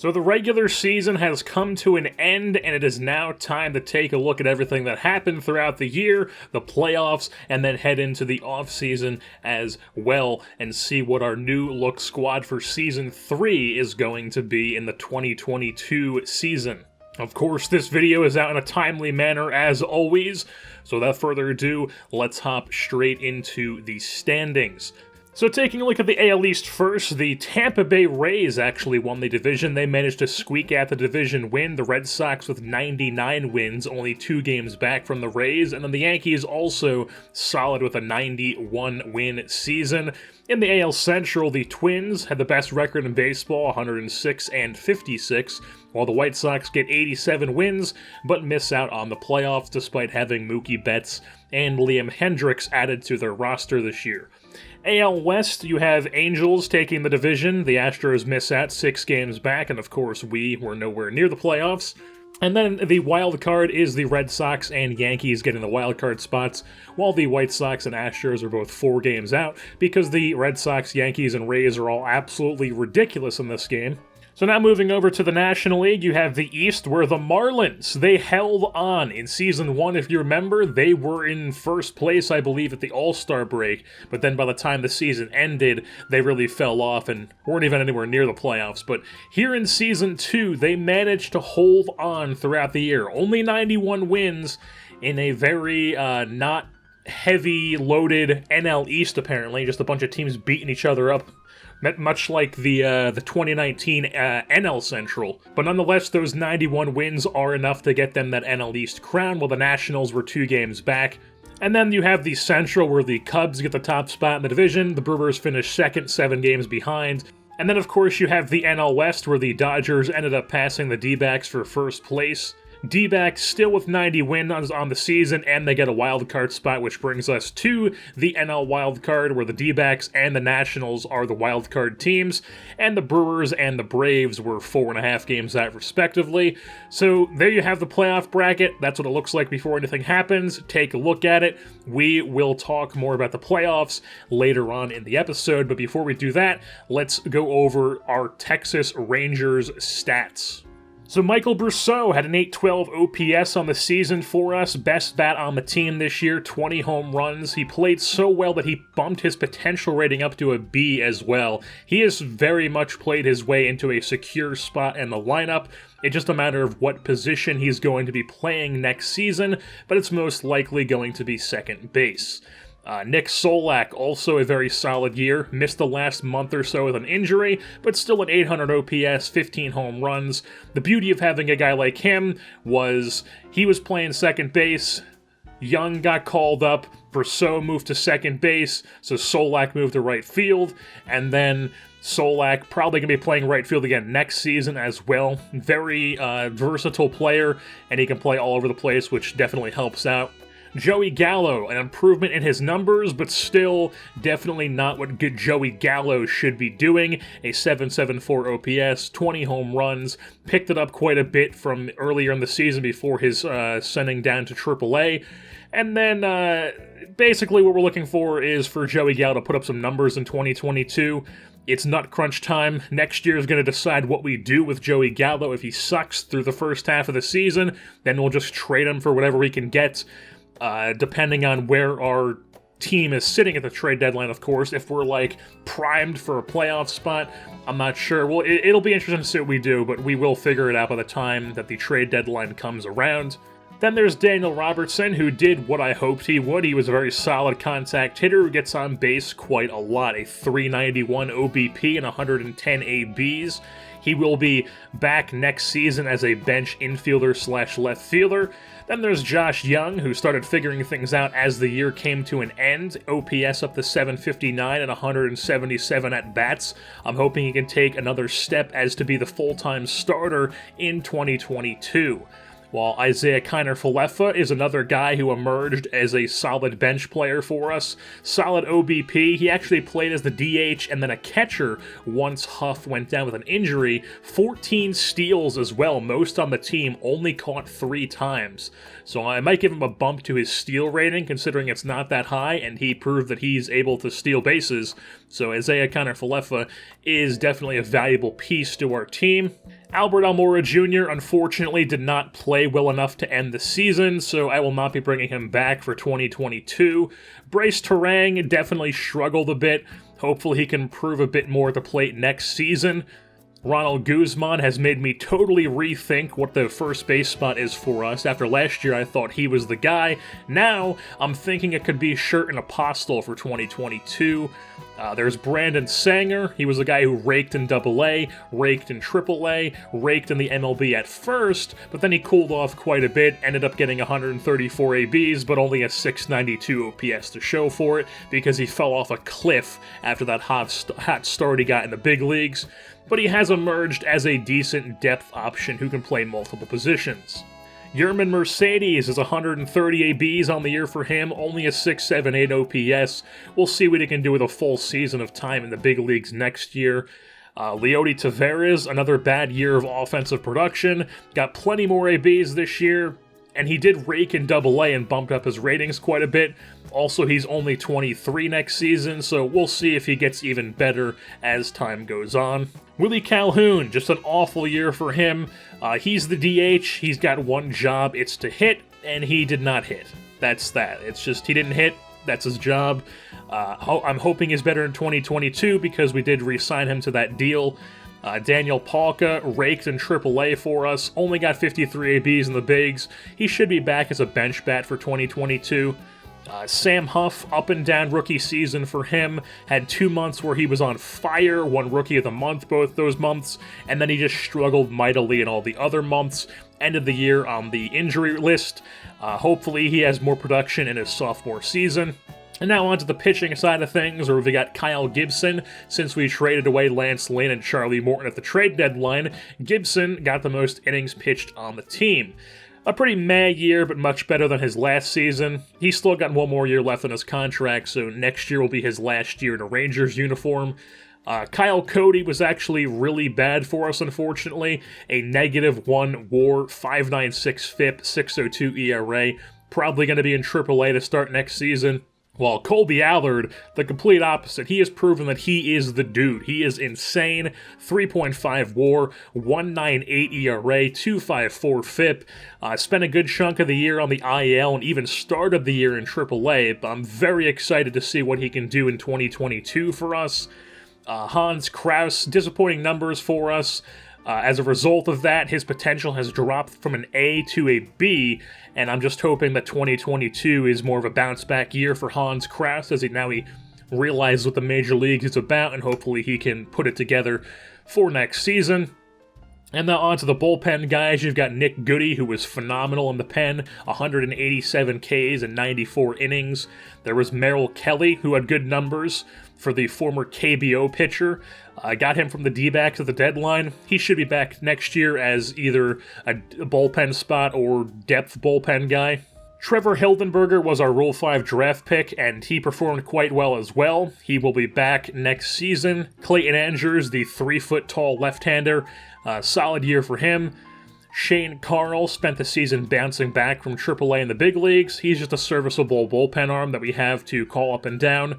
So the regular season has come to an end, and it is now time to take a look at everything that happened throughout the year, the playoffs, and then head into the offseason as well and see what our new look squad for Season 3 is going to be in the 2022 season. Of course, this video is out in a timely manner as always, so without further ado, let's hop straight into the standings. So taking a look at the AL East first, the Tampa Bay Rays actually won the division. They managed to squeak out the division win. The Red Sox with 99 wins, only 2 games back from the Rays. And then the Yankees also solid with a 91-win season. In the AL Central, the Twins had the best record in baseball, 106-56, while the White Sox get 87 wins, but miss out on the playoffs despite having Mookie Betts and Liam Hendricks added to their roster this year. AL West, you have Angels taking the division. The Astros miss out 6 games back, and of course we were nowhere near the playoffs. And then the wild card is the Red Sox and Yankees getting the wild card spots, while the White Sox and Astros are both 4 games out, because the Red Sox, Yankees, and Rays are all absolutely ridiculous in this game. So now moving over to the National League, you have the East, where the Marlins, they held on. In Season 1, if you remember, they were in first place, I believe, at the All-Star break, but then by the time the season ended, they really fell off and weren't even anywhere near the playoffs. But here in Season 2, they managed to hold on throughout the year. Only 91 wins in a very not heavy-loaded NL East, apparently, just a bunch of teams beating each other up. Much like the 2019 NL Central. But nonetheless, those 91 wins are enough to get them that NL East crown, while the Nationals were 2 games back. And then you have the Central, where the Cubs get the top spot in the division, the Brewers finish second, 7 games behind. And then, of course, you have the NL West, where the Dodgers ended up passing the D-backs for first place. D-backs still with 90 wins on the season, and they get a wildcard spot, which brings us to the NL wildcard, where the D-backs and the Nationals are the wildcard teams, and the Brewers and the Braves were 4.5 games out, respectively. So there you have the playoff bracket. That's what it looks like before anything happens. Take a look at it. We will talk more about the playoffs later on in the episode, but before we do that, let's go over our Texas Rangers stats. So Michael Brousseau had an 812 OPS on the season for us, best bat on the team this year, 20 home runs. He played so well that he bumped his potential rating up to a B as well. He has very much played his way into a secure spot in the lineup. It's just a matter of what position he's going to be playing next season, but it's most likely going to be second base. Nick Solak, also a very solid year, missed the last month or so with an injury, but still an 800 OPS, 15 home runs. The beauty of having a guy like him was he was playing second base, Young got called up, Brousseau moved to second base, so Solak moved to right field, and then Solak probably going to be playing right field again next season as well. Very versatile player, and he can play all over the place, which definitely helps out. Joey Gallo, an improvement in his numbers, but still definitely not what good Joey Gallo should be doing. A 774 OPS, 20 home runs, picked it up quite a bit from earlier in the season before his sending down to AAA. And then basically what we're looking for is for Joey Gallo to put up some numbers in 2022. It's nut crunch time. Next year is going to decide what we do with Joey Gallo. If he sucks through the first half of the season, then we'll just trade him for whatever we can get. Depending on where our team is sitting at the trade deadline, of course. If we're, primed for a playoff spot, I'm not sure. Well, it'll be interesting to see what we do, but we will figure it out by the time that the trade deadline comes around. Then there's Daniel Robertson, who did what I hoped he would. He was a very solid contact hitter who gets on base quite a lot. A 391 OBP and 110 ABs. He will be back next season as a bench infielder / left fielder. Then there's Josh Young, who started figuring things out as the year came to an end. OPS up to 759 and 177 at-bats. I'm hoping he can take another step as to be the full-time starter in 2022. While Isaiah Kiner-Falefa is another guy who emerged as a solid bench player for us. Solid OBP. He actually played as the DH and then a catcher once Huff went down with an injury. 14 steals as well, most on the team, only caught 3 times. So I might give him a bump to his steal rating, considering it's not that high, and he proved that he's able to steal bases. So Isaiah Kiner-Falefa is definitely a valuable piece to our team. Albert Almora Jr. unfortunately did not play well enough to end the season, so I will not be bringing him back for 2022. Bryce Terang definitely struggled a bit. Hopefully he can improve a bit more at the plate next season. Ronald Guzman has made me totally rethink what the first base spot is for us. After last year, I thought he was the guy. Now, I'm thinking it could be Shirt and Apostle for 2022. There's Brandon Sanger. He was the guy who raked in AA, raked in AAA, raked in the MLB at first, but then he cooled off quite a bit, ended up getting 134 ABs, but only a 692 OPS to show for it, because he fell off a cliff after that hot start he got in the big leagues. But he has emerged as a decent depth option who can play multiple positions. Yerman Mercedes is 130 ABs on the year for him, only a 678 OPS. We'll see what he can do with a full season of time in the big leagues next year. Leody Taveras, another bad year of offensive production, got plenty more ABs this year, and he did rake in AA and bumped up his ratings quite a bit. Also, he's only 23 next season, so we'll see if he gets even better as time goes on. Willie Calhoun, just an awful year for him. He's the DH, he's got one job, it's to hit, and he did not hit. That's that. It's just, he didn't hit, that's his job. I'm hoping he's better in 2022 because we did re-sign him to that deal. Daniel Palka raked in AAA for us, only got 53 ABs in the bigs. He should be back as a bench bat for 2022. Sam Huff, up and down rookie season for him, had 2 months where he was on fire, won Rookie of the Month both those months, and then he just struggled mightily in all the other months. Ended the year on the injury list. Hopefully he has more production in his sophomore season. And now on to the pitching side of things, where we got Kyle Gibson. Since we traded away Lance Lynn and Charlie Morton at the trade deadline, Gibson got the most innings pitched on the team. A pretty meh year, but much better than his last season. He's still got one more year left on his contract, so next year will be his last year in a Rangers uniform. Kyle Cody was actually really bad for us, unfortunately. A -1 WAR, 5.96 FIP, 6.02 ERA. Probably going to be in AAA to start next season. While Colby Allard, the complete opposite, he has proven that he is the dude. He is insane. 3.5 WAR, 1.98 ERA, 2.54 FIP. Spent a good chunk of the year on the IL and even started the year in AAA, but I'm very excited to see what he can do in 2022 for us. Hans Kraus, disappointing numbers for us. As a result of that, his potential has dropped from an A to a B, and I'm just hoping that 2022 is more of a bounce-back year for Hans Kraus, as he realizes what the Major Leagues is about, and hopefully he can put it together for next season. And now on to the bullpen guys. You've got Nick Goody, who was phenomenal in the pen, 187 Ks and 94 innings. There was Merrill Kelly, who had good numbers for the former KBO pitcher. I got him from the D-backs at the deadline. He should be back next year as either a bullpen spot or depth bullpen guy. Trevor Hildenberger was our Rule 5 draft pick, and he performed quite well as well. He will be back next season. Clayton Andrews, the 3-foot-tall left-hander, solid year for him. Shane Carl spent the season bouncing back from AAA in the big leagues. He's just a serviceable bullpen arm that we have to call up and down.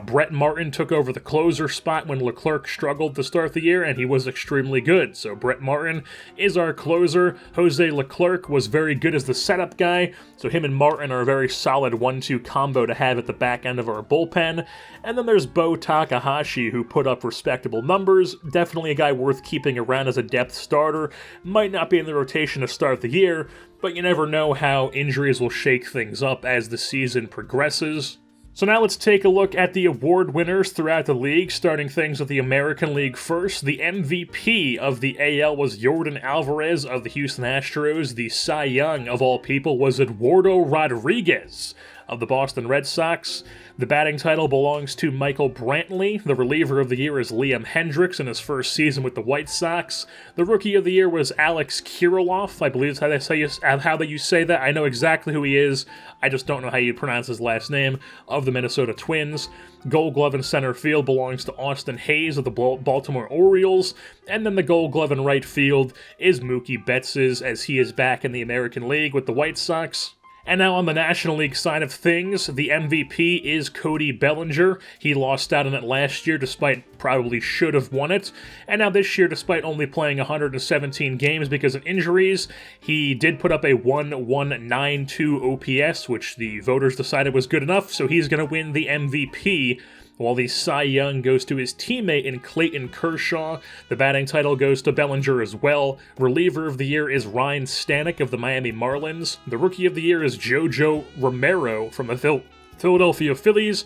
Brett Martin took over the closer spot when Leclerc struggled to start the year, and he was extremely good. So Brett Martin is our closer. Jose Leclerc was very good as the setup guy, so him and Martin are a very solid 1-2 combo to have at the back end of our bullpen. And then there's Bo Takahashi, who put up respectable numbers. Definitely a guy worth keeping around as a depth starter. Might not be in the rotation to start the year, but you never know how injuries will shake things up as the season progresses. So now let's take a look at the award winners throughout the league, starting things with the American League first. The MVP of the AL was Yordan Alvarez of the Houston Astros. The Cy Young, of all people, was Eduardo Rodriguez of the Boston Red Sox. The batting title belongs to Michael Brantley. The reliever of the year is Liam Hendricks in his first season with the White Sox. The rookie of the year was Alex Kirilloff. I believe that's how you say that. I know exactly who he is. I just don't know how you pronounce his last name, of the Minnesota Twins. Gold Glove in center field belongs to Austin Hayes of the Baltimore Orioles. And then the Gold Glove in right field is Mookie Betts, as he is back in the American League with the White Sox. And now on the National League side of things, the MVP is Cody Bellinger. He lost out on it last year despite probably should have won it. And now this year, despite only playing 117 games because of injuries, he did put up a 1.192 OPS, which the voters decided was good enough, so he's going to win the MVP. While the Cy Young goes to his teammate in Clayton Kershaw, the batting title goes to Bellinger as well. Reliever of the year is Ryan Stanek of the Miami Marlins. The Rookie of the Year is JoJo Romero from the Philadelphia Phillies.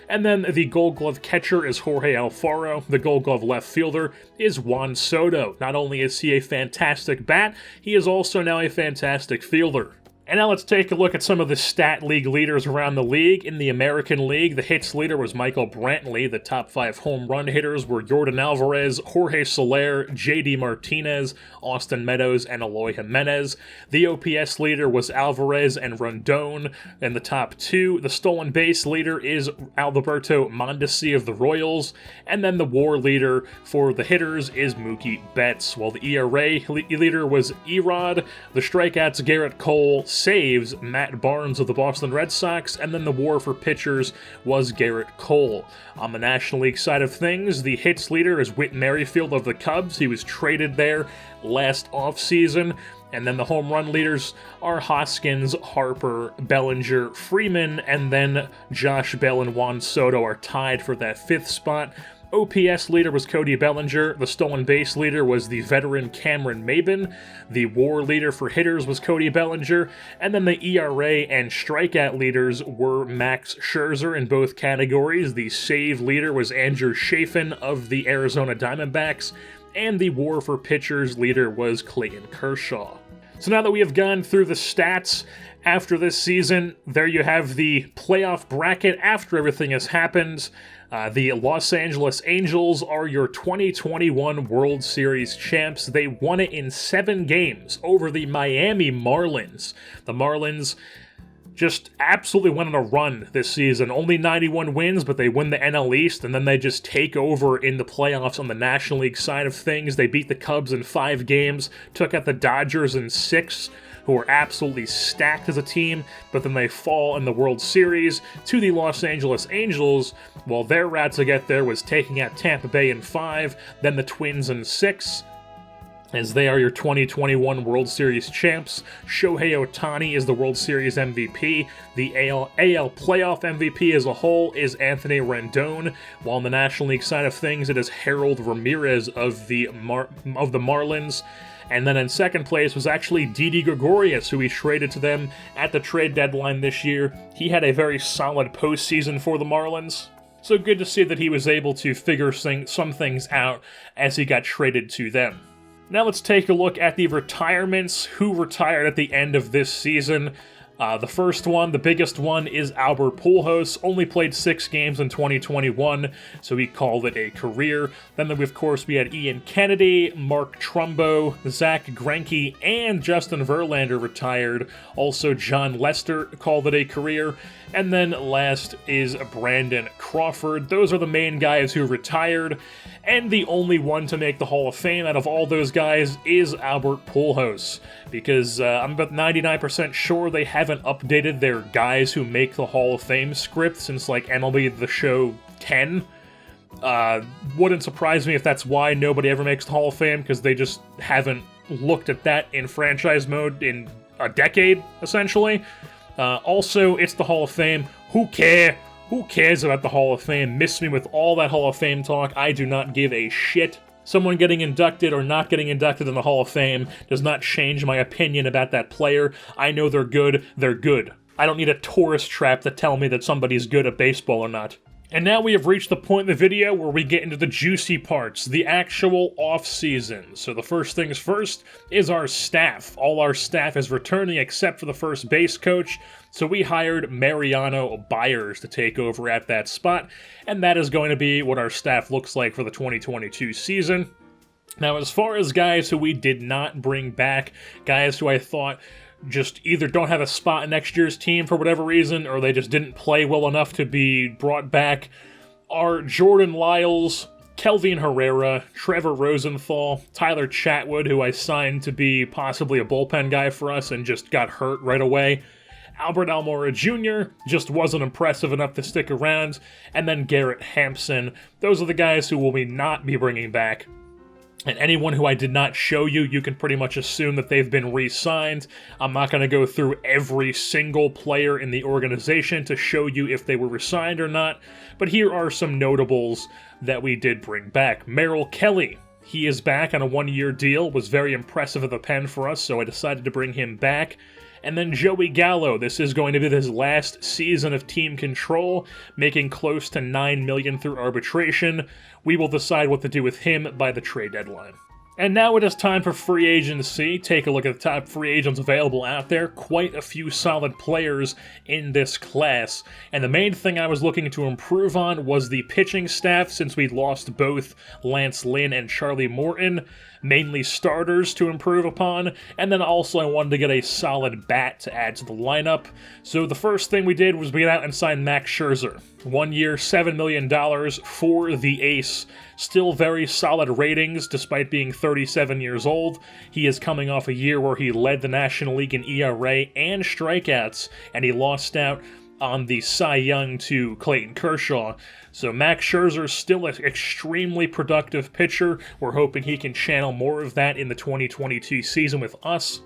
And then the Gold Glove catcher is Jorge Alfaro. The Gold Glove left fielder is Juan Soto. Not only is he a fantastic bat, he is also now a fantastic fielder. And now let's take a look at some of the stat league leaders around the league. In the American League, the hits leader was Michael Brantley. The top 5 home run hitters were Yordan Alvarez, Jorge Soler, J.D. Martinez, Austin Meadows, and Eloy Jimenez. The OPS leader was Alvarez and Rondon. In the top 2, the stolen base leader is Alberto Mondesi of the Royals. And then the WAR leader for the hitters is Mookie Betts. While the ERA leader was Erod. The strikeouts, Garrett Cole. Saves, Matt Barnes of the Boston Red Sox, and then the WAR for pitchers was Garrett Cole. On the National League side of things, the hits leader is Whit Merrifield of the Cubs. He was traded there last offseason. And then the home run leaders are Hoskins, Harper, Bellinger, Freeman, and then Josh Bell and Juan Soto are tied for that 5th spot. OPS leader was Cody Bellinger. The stolen base leader was the veteran Cameron Maybin. The WAR leader for hitters was Cody Bellinger. And then the ERA and strikeout leaders were Max Scherzer in both categories. The save leader was Andrew Chafin of the Arizona Diamondbacks. And the WAR for pitchers leader was Clayton Kershaw. So now that we have gone through the stats after this season, there you have the playoff bracket after everything has happened. The Los Angeles Angels are your 2021 World Series champs. They won it in 7 games over the Miami Marlins. The Marlins just absolutely went on a run this season. Only 91 wins, but they win the NL East, and then they just take over in the playoffs on the National League side of things. They beat the Cubs in 5 games, took out the Dodgers in 6, who are absolutely stacked as a team, but then they fall in the World Series to the Los Angeles Angels, while their route to get there was taking out Tampa Bay in 5, then the Twins in 6, as they are your 2021 World Series champs. Shohei Ohtani is the World Series MVP. The AL playoff MVP as a whole is Anthony Rendon, while on the National League side of things, it is Harold Ramirez of the Marlins. And then in second place was actually Didi Gregorius, who we traded to them at the trade deadline this year. He had a very solid postseason for the Marlins. So good to see that he was able to figure some things out as he got traded to them. Now let's take a look at the retirements, who retired at the end of this season. The first one, the biggest one, is Albert Pujols. Only played 6 games in 2021, so he called it a career. Then, of course, we had Ian Kennedy, Mark Trumbo, Zach Greinke, and Justin Verlander retired. Also, John Lester called it a career. And then last is Brandon Crawford. Those are the main guys who retired. And the only one to make the Hall of Fame out of all those guys is Albert Pujols, because I'm about 99% sure they haven't updated their guys who make the Hall of Fame script since, like, MLB The Show 10. Wouldn't surprise me if that's why nobody ever makes the Hall of Fame, because they just haven't looked at that in franchise mode in a decade, essentially. Also, it's the Hall of Fame. Who cares? Who cares about the Hall of Fame? Miss me with all that Hall of Fame talk. I do not give a shit. Someone getting inducted or not getting inducted in the Hall of Fame does not change my opinion about that player. I know they're good. They're good. I don't need a tourist trap to tell me that somebody's good at baseball or not. And now we have reached the point in the video where we get into the juicy parts, the actual off-season. So the first things first is our staff. All our staff is returning except for the first base coach. So we hired Mariano Byers to take over at that spot, and that is going to be what our staff looks like for the 2022 season. Now, as far as guys who we did not bring back, guys who I thought just either don't have a spot in next year's team for whatever reason, or they just didn't play well enough to be brought back, are Jordan Lyles, Kelvin Herrera, Trevor Rosenthal, Tyler Chatwood, who I signed to be possibly a bullpen guy for us and just got hurt right away, Albert Almora Jr. just wasn't impressive enough to stick around, and then Garrett Hampson. Those are the guys who will not be bringing back. And anyone who I did not show you, you can pretty much assume that they've been re-signed. I'm not going to go through every single player in the organization to show you if they were re-signed or not, but here are some notables that we did bring back. Merrill Kelly. He is back on a one-year deal, was very impressive at the pen for us, so I decided to bring him back. And then Joey Gallo. This is going to be his last season of team control, making close to $9 million through arbitration. We will decide what to do with him by the trade deadline. And now it is time for free agency. Take a look at the top free agents available out there. Quite a few solid players in this class. And the main thing I was looking to improve on was the pitching staff, since we lost both Lance Lynn and Charlie Morton. Mainly starters to improve upon, and then also I wanted to get a solid bat to add to the lineup. So the first thing we did was we went out and signed Max Scherzer. 1 year, $7 million for the ace. Still very solid ratings despite being 37 years old. He is coming off a year where he led the National League in ERA and strikeouts, and he lost out on the Cy Young to Clayton Kershaw. So Max Scherzer is still an extremely productive pitcher. We're hoping he can channel more of that in the 2022 season with us.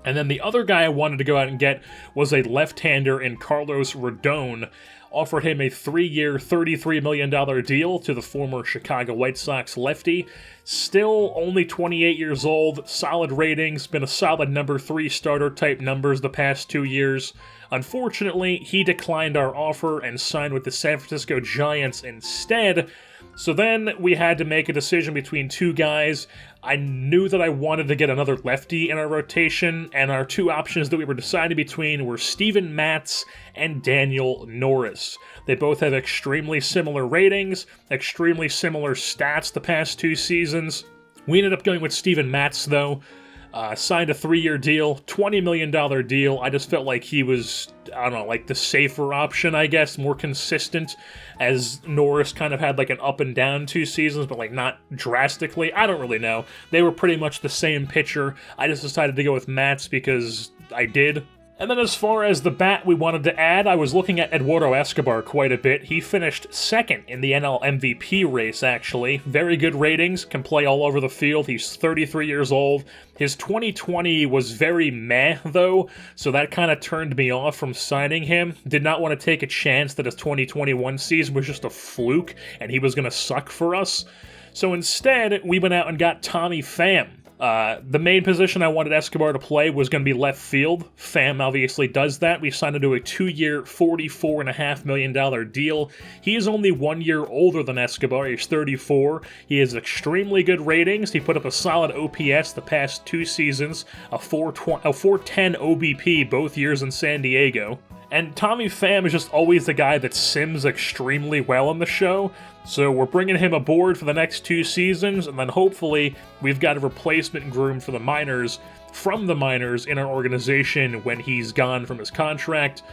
And then the other guy I wanted to go out and get was a left-hander in Carlos Rodon. Offered him a 3-year, $33 million deal to the former Chicago White Sox lefty. Still only 28 years old, solid ratings, been a solid number 3 starter type numbers the past 2 years. Unfortunately, he declined our offer and signed with the San Francisco Giants instead. So then we had to make a decision between two guys. I knew that I wanted to get another lefty in our rotation, and our two options that we were deciding between were Steven Matz and Daniel Norris. They both have extremely similar ratings, extremely similar stats the past 2 seasons. We ended up going with Steven Matz, though. Signed a 3-year deal, $20 million deal. I just felt like he was, I don't know, like the safer option, I guess, more consistent, as Norris kind of had like an up and down 2 seasons, but like not drastically. I don't really know. They were pretty much the same pitcher. I just decided to go with Matz because I did. And then as far as the bat we wanted to add, I was looking at Eduardo Escobar quite a bit. He finished second in the NL MVP race, actually. Very good ratings, can play all over the field. He's 33 years old. His 2020 was very meh, though, so that kind of turned me off from signing him. Did not want to take a chance that his 2021 season was just a fluke and he was going to suck for us. So instead, we went out and got Tommy Pham. The main position I wanted Escobar to play was going to be left field. Pham obviously does that. We signed him to a 2-year, $44.5 million deal. He is only 1 year older than Escobar. He's 34. He has extremely good ratings. He put up a solid OPS the past 2 seasons, a 410 OBP both years in San Diego. And Tommy Pham is just always the guy that sims extremely well on the show, so we're bringing him aboard for the next 2 seasons, and then hopefully we've got a replacement groomed for the minors, from the minors in our organization when he's gone from his contract,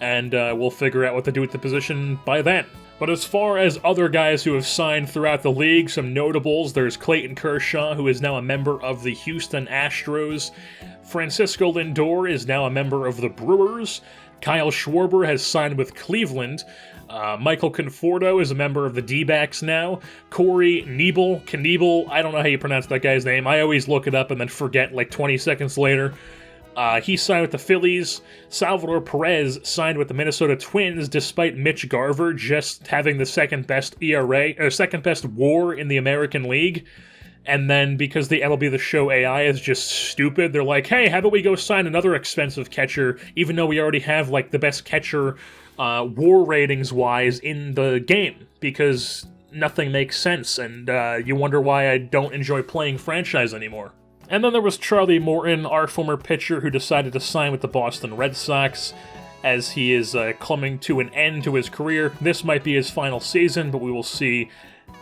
and we'll figure out what to do with the position by then. But as far as other guys who have signed throughout the league, some notables, there's Clayton Kershaw, who is now a member of the Houston Astros. Francisco Lindor is now a member of the Brewers. Kyle Schwarber has signed with Cleveland. Michael Conforto is a member of the D-backs now. Corey Knievel, I don't know how you pronounce that guy's name. I always look it up and then forget like 20 seconds later. He signed with the Phillies. Salvador Perez signed with the Minnesota Twins, despite Mitch Garver just having the second best ERA, or second best WAR in the American League. And then because the MLB The Show AI is just stupid, they're like, hey, how about we go sign another expensive catcher, even though we already have like the best catcher WAR ratings-wise in the game, because nothing makes sense, and you wonder why I don't enjoy playing franchise anymore. And then there was Charlie Morton, our former pitcher, who decided to sign with the Boston Red Sox, as he is coming to an end to his career. This might be his final season, but we will see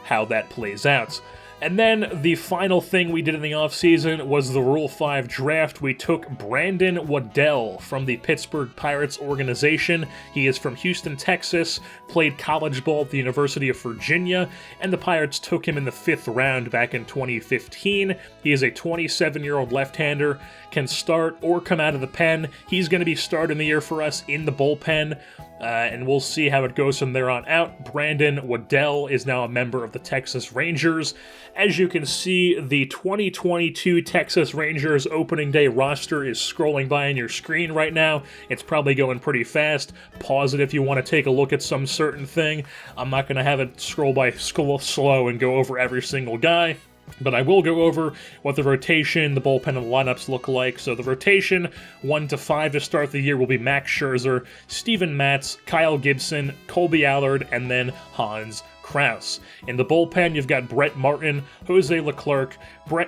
how that plays out. And then the final thing we did in the offseason was the Rule 5 draft. We took Brandon Waddell from the Pittsburgh Pirates organization. He is from Houston, Texas, played college ball at the University of Virginia, and the Pirates took him in the 5th round back in 2015. He is a 27-year-old left-hander, can start or come out of the pen. He's going to be starting the year for us in the bullpen, and we'll see how it goes from there on out. Brandon Waddell is now a member of the Texas Rangers. As you can see, the 2022 Texas Rangers opening day roster is scrolling by on your screen right now. It's probably going pretty fast. Pause it if you want to take a look at some certain thing. I'm not going to have it scroll by slow and go over every single guy. But I will go over what the rotation, the bullpen, and the lineups look like. So the rotation, 1 to 5 to start the year, will be Max Scherzer, Steven Matz, Kyle Gibson, Colby Allard, and then Hans Kraus. In the bullpen, you've got Brett Martin, Jose Leclerc,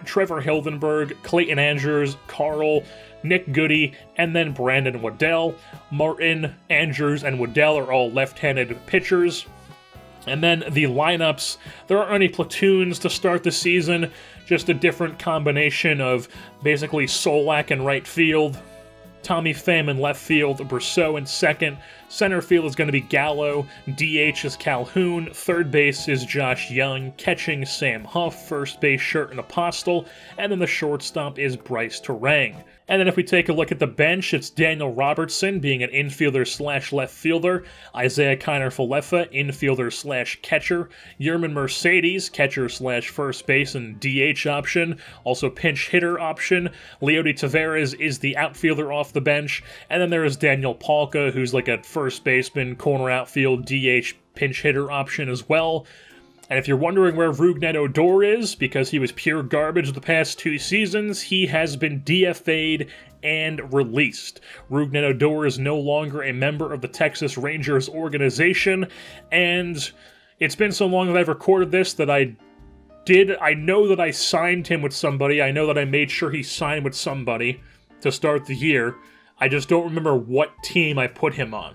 Trevor Hildenberg, Clayton Andrews, Carl, Nick Goody, and then Brandon Waddell. Martin, Andrews, and Waddell are all left-handed pitchers. And then the lineups, there aren't any platoons to start the season, just a different combination of basically Solak in right field, Tommy Pham in left field, Brousseau in second, center field is going to be Gallo, DH is Calhoun, third base is Josh Young, catching Sam Huff, first base Sherten Apostle, and then the shortstop is Bryce Terang. And then if we take a look at the bench, it's Daniel Robertson being an infielder/left fielder, Isaiah Kiner-Falefa, infielder/catcher, Yerman Mercedes, catcher/first base and DH option, also pinch hitter option, Leody Taveras is the outfielder off the bench, and then there is Daniel Palka, who's like a first baseman, corner outfield, DH pinch hitter option as well. And if you're wondering where Rougned Odor is, because he was pure garbage the past 2 seasons, he has been DFA'd and released. Rougned Odor is no longer a member of the Texas Rangers organization, and it's been so long that I've recorded this that I know that I signed him with somebody, I know that I made sure he signed with somebody to start the year. I just don't remember what team I put him on,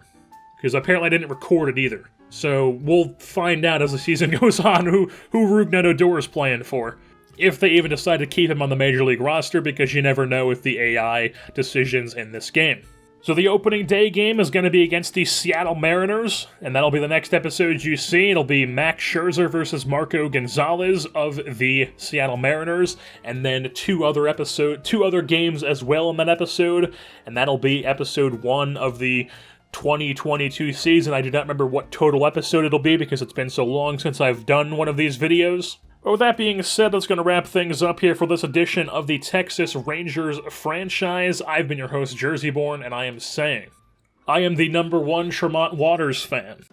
because apparently I didn't record it either. So we'll find out as the season goes on who Rougned Odor is playing for. If they even decide to keep him on the Major League roster, because you never know with the AI decisions in this game. So the opening day game is going to be against the Seattle Mariners, and that'll be the next episode you see. It'll be Max Scherzer versus Marco Gonzalez of the Seattle Mariners, and then two other games as well in that episode, and that'll be episode 1 of the 2022 season. I do not remember what total episode it'll be because it's been so long since I've done one of these videos. But with that being said, that's going to wrap things up here for this edition of the Texas Rangers franchise. I've been your host, Jerseyborn, and I am saying, I am the #1 Tremont Waters fan.